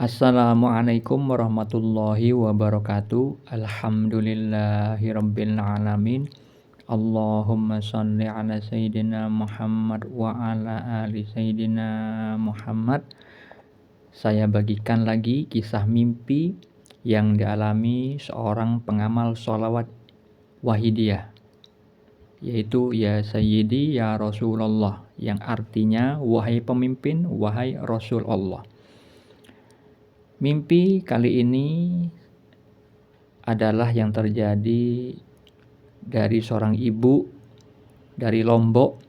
Assalamualaikum warahmatullahi wabarakatuh. Alhamdulillahirabbil alamin. Allahumma shalli ala sayyidina Muhammad wa ala ali sayyidina Muhammad. Saya bagikan lagi kisah mimpi yang dialami seorang pengamal sholawat wahidiyah, yaitu ya Sayyidi ya Rasulullah, yang artinya wahai pemimpin, wahai Rasul Allah. Mimpi kali ini adalah yang terjadi dari seorang ibu dari Lombok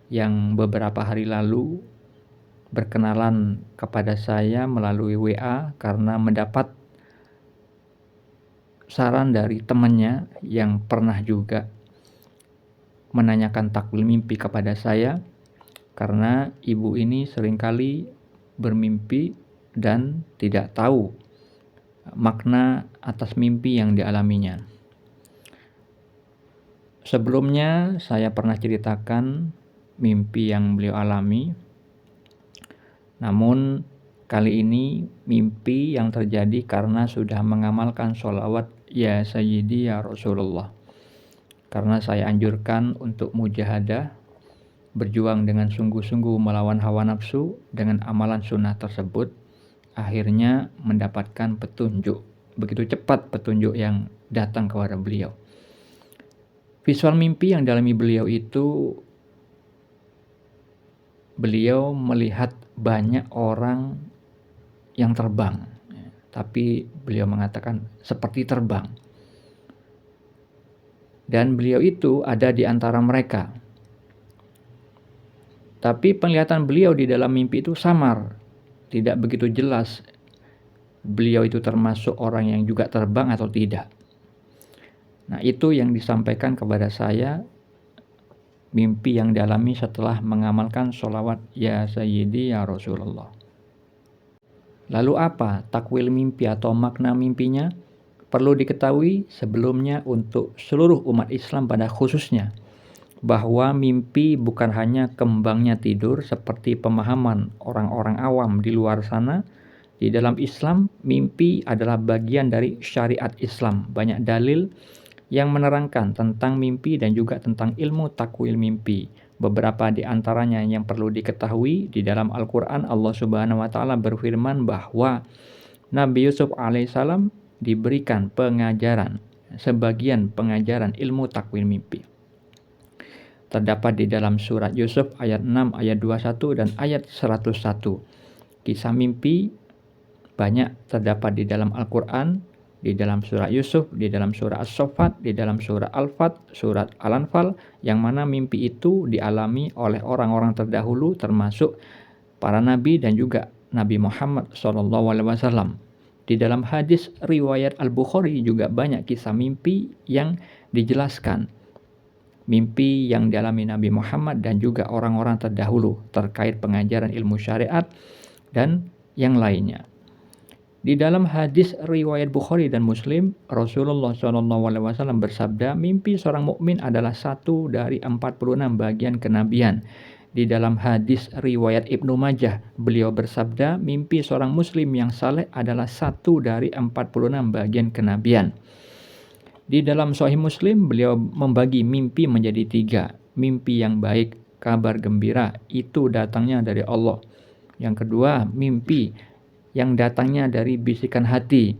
yang beberapa hari lalu berkenalan kepada saya melalui WA karena mendapat saran dari temannya yang pernah juga menanyakan takwil mimpi kepada saya, karena ibu ini seringkali bermimpi dan tidak tahu makna atas mimpi yang dialaminya. Sebelumnya saya pernah ceritakan mimpi yang beliau alami, namun kali ini mimpi yang terjadi karena sudah mengamalkan sholawat ya Sayyidi ya Rasulullah. Karena saya anjurkan untuk mujahadah, berjuang dengan sungguh-sungguh melawan hawa nafsu dengan amalan sunnah tersebut, akhirnya mendapatkan petunjuk. Begitu cepat petunjuk yang datang kepada beliau. Visual mimpi yang dialami beliau itu, beliau melihat banyak orang yang terbang, tapi beliau mengatakan seperti terbang. Dan beliau itu ada di antara mereka. Tapi penglihatan beliau di dalam mimpi itu samar, tidak begitu jelas beliau itu termasuk orang yang juga terbang atau tidak. Nah, itu yang disampaikan kepada saya, mimpi yang dialami setelah mengamalkan sholawat ya Sayyidi ya Rasulullah. Lalu apa takwil mimpi atau makna mimpinya? Perlu diketahui sebelumnya untuk seluruh umat Islam pada khususnya, bahwa mimpi bukan hanya kembangnya tidur seperti pemahaman orang-orang awam di luar sana. Di dalam Islam, mimpi adalah bagian dari syariat Islam. Banyak dalil yang menerangkan tentang mimpi dan juga tentang ilmu takwil mimpi. Beberapa di antaranya yang perlu diketahui, di dalam Al-Quran Allah Subhanahu wa Ta'ala berfirman bahwa Nabi Yusuf alaihissalam diberikan pengajaran, sebagian pengajaran ilmu takwil mimpi. Terdapat di dalam surat Yusuf ayat 6, ayat 21 dan ayat 101. Kisah mimpi banyak terdapat di dalam Al-Quran, di dalam surat Yusuf, di dalam surah As-Saffat, di dalam surah Al-Fat, surat Al-Anfal, yang mana mimpi itu dialami oleh orang-orang terdahulu termasuk para nabi dan juga Nabi Muhammad SAW. Di dalam hadis riwayat Al-Bukhari juga banyak kisah mimpi yang dijelaskan. Mimpi yang dialami Nabi Muhammad dan juga orang-orang terdahulu terkait pengajaran ilmu syariat dan yang lainnya. Di dalam hadis riwayat Bukhari dan Muslim, Rasulullah SAW bersabda, mimpi seorang mukmin adalah satu dari 46 bagian kenabian. Di dalam hadis riwayat Ibnu Majah, beliau bersabda, mimpi seorang muslim yang saleh adalah satu dari 46 bagian kenabian. Di dalam Sahih Muslim, beliau membagi mimpi menjadi 3. Mimpi yang baik, kabar gembira, itu datangnya dari Allah. Yang kedua, mimpi yang datangnya dari bisikan hati.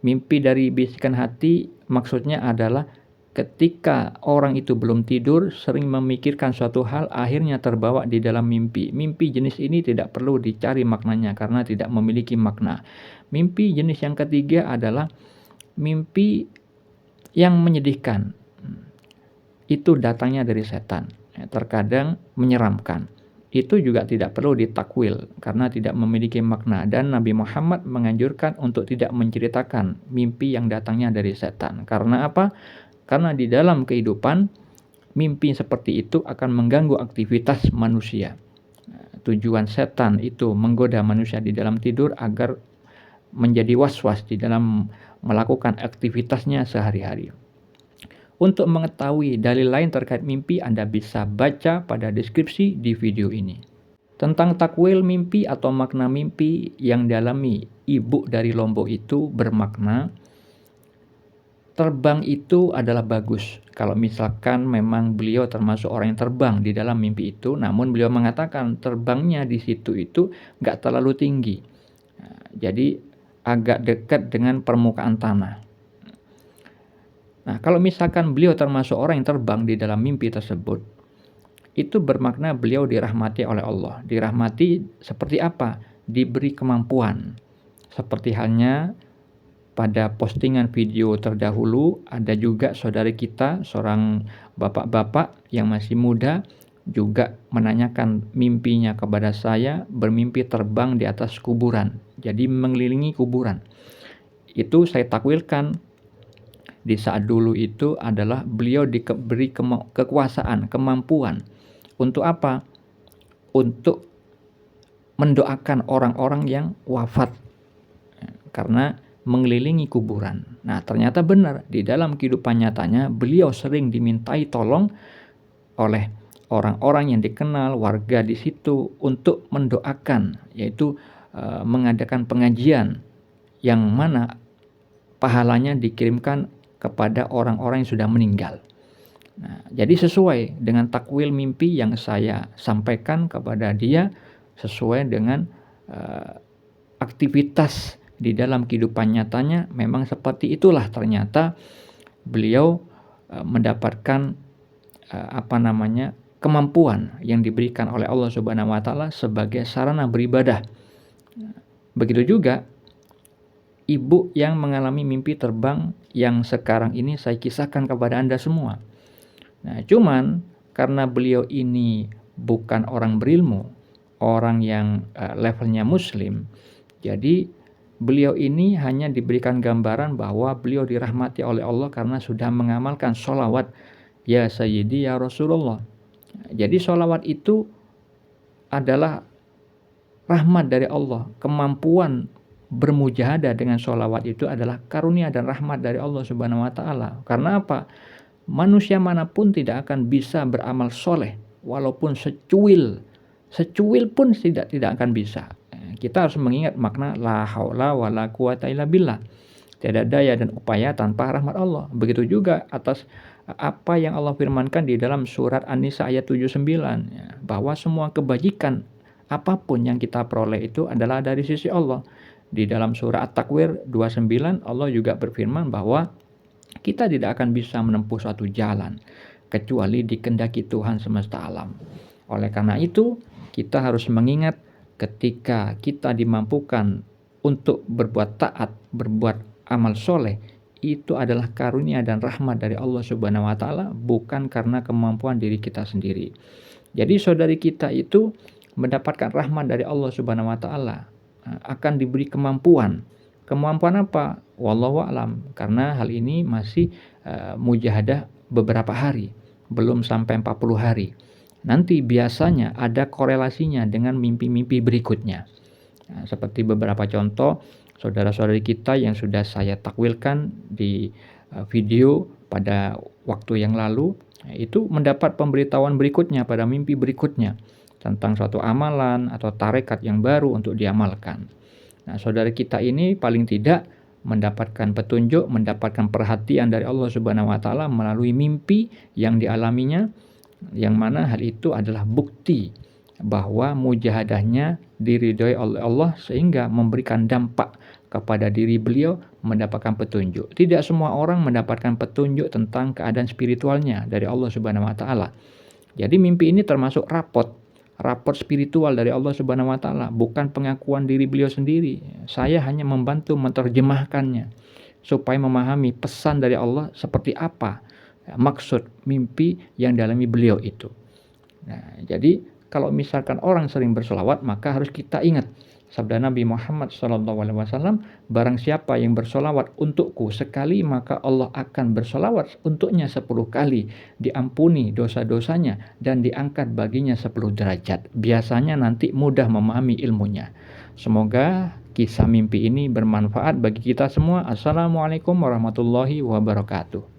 Mimpi dari bisikan hati maksudnya adalah ketika orang itu belum tidur, sering memikirkan suatu hal, akhirnya terbawa di dalam mimpi. Mimpi jenis ini tidak perlu dicari maknanya karena tidak memiliki makna. Mimpi jenis yang ketiga adalah mimpi yang menyedihkan. Itu datangnya dari setan. Terkadang menyeramkan. Itu juga tidak perlu ditakwil karena tidak memiliki makna, dan Nabi Muhammad menganjurkan untuk tidak menceritakan mimpi yang datangnya dari setan. Karena apa? Karena di dalam kehidupan mimpi seperti itu akan mengganggu aktivitas manusia. Tujuan setan itu menggoda manusia di dalam tidur agar menjadi was-was di dalam melakukan aktivitasnya sehari-hari. Untuk mengetahui dalil lain terkait mimpi, Anda bisa baca pada deskripsi di video ini. Tentang takwil mimpi atau makna mimpi yang dialami ibu dari Lombok itu bermakna terbang itu adalah bagus. Kalau misalkan memang beliau termasuk orang yang terbang di dalam mimpi itu, namun beliau mengatakan terbangnya di situ itu nggak terlalu tinggi. Jadi agak dekat dengan permukaan tanah. Nah, kalau misalkan beliau termasuk orang yang terbang di dalam mimpi tersebut, itu bermakna beliau dirahmati oleh Allah. Dirahmati seperti apa? Diberi kemampuan. Seperti halnya pada postingan video terdahulu, ada juga saudari kita, seorang bapak-bapak yang masih muda, juga menanyakan mimpinya kepada saya, bermimpi terbang di atas kuburan. Jadi mengelilingi kuburan. Itu saya takwilkan di saat dulu itu adalah beliau diberi kekuasaan, kemampuan. Untuk apa? Untuk mendoakan orang-orang yang wafat karena mengelilingi kuburan. Nah, ternyata benar di dalam kehidupan nyatanya beliau sering dimintai tolong oleh orang-orang yang dikenal, warga di situ untuk mendoakan, yaitu mengadakan pengajian yang mana pahalanya dikirimkan kepada orang-orang yang sudah meninggal. Nah, jadi sesuai dengan takwil mimpi yang saya sampaikan kepada dia, sesuai dengan aktivitas di dalam kehidupan nyatanya memang seperti itulah ternyata beliau mendapatkan kemampuan yang diberikan oleh Allah Subhanahu wa taala sebagai sarana beribadah. Begitu juga ibu yang mengalami mimpi terbang yang sekarang ini saya kisahkan kepada Anda semua. Nah, cuman karena beliau ini bukan orang berilmu, orang yang levelnya muslim, jadi beliau ini hanya diberikan gambaran bahwa beliau dirahmati oleh Allah karena sudah mengamalkan sholawat ya Sayyidi ya Rasulullah. Jadi sholawat itu adalah rahmat dari Allah. Kemampuan bermujahadah dengan sholawat itu adalah karunia dan rahmat dari Allah Subhanahu wa taala. Karena apa? Manusia manapun tidak akan bisa beramal soleh walaupun secuil pun tidak akan bisa. Kita harus mengingat makna la haula wala quwata illa billah. Tidak daya dan upaya tanpa rahmat Allah. Begitu juga atas apa yang Allah firmankan di dalam surat An-Nisa ayat 79 ya, bahwa semua kebajikan apapun yang kita peroleh itu adalah dari sisi Allah. Di dalam surah At-Takwir 29 Allah juga berfirman bahwa kita tidak akan bisa menempuh suatu jalan kecuali dikehendaki Tuhan semesta alam. Oleh karena itu, kita harus mengingat ketika kita dimampukan untuk berbuat taat, berbuat amal soleh, itu adalah karunia dan rahmat dari Allah Subhanahu wa taala, bukan karena kemampuan diri kita sendiri. Jadi saudari kita itu mendapatkan rahmat dari Allah Subhanahu wa taala, akan diberi kemampuan. Kemampuan apa? Wallahu a'lam. Karena hal ini masih mujahadah beberapa hari, belum sampai 40 hari. Nanti biasanya ada korelasinya dengan mimpi-mimpi berikutnya. Nah, seperti beberapa contoh saudara-saudari kita yang sudah saya takwilkan di video pada waktu yang lalu, itu mendapat pemberitahuan berikutnya pada mimpi berikutnya tentang suatu amalan atau tarekat yang baru untuk diamalkan. Nah, saudara kita ini paling tidak mendapatkan petunjuk, mendapatkan perhatian dari Allah Subhanahu wa taala melalui mimpi yang dialaminya, yang mana hal itu adalah bukti bahwa mujahadahnya diridhoi oleh Allah sehingga memberikan dampak kepada diri beliau mendapatkan petunjuk. Tidak semua orang mendapatkan petunjuk tentang keadaan spiritualnya dari Allah Subhanahu wa taala. Jadi mimpi ini termasuk raport spiritual dari Allah Subhanahu wa taala, bukan pengakuan diri beliau sendiri. Saya hanya membantu menerjemahkannya supaya memahami pesan dari Allah seperti apa maksud mimpi yang dialami beliau itu. Nah, jadi kalau misalkan orang sering bersolawat, maka harus kita ingat sabda Nabi Muhammad SAW, barang siapa yang bersolawat untukku sekali, maka Allah akan bersolawat untuknya 10 kali, diampuni dosa-dosanya dan diangkat baginya 10 derajat. Biasanya nanti mudah memahami ilmunya. Semoga kisah mimpi ini bermanfaat bagi kita semua. Assalamualaikum warahmatullahi wabarakatuh.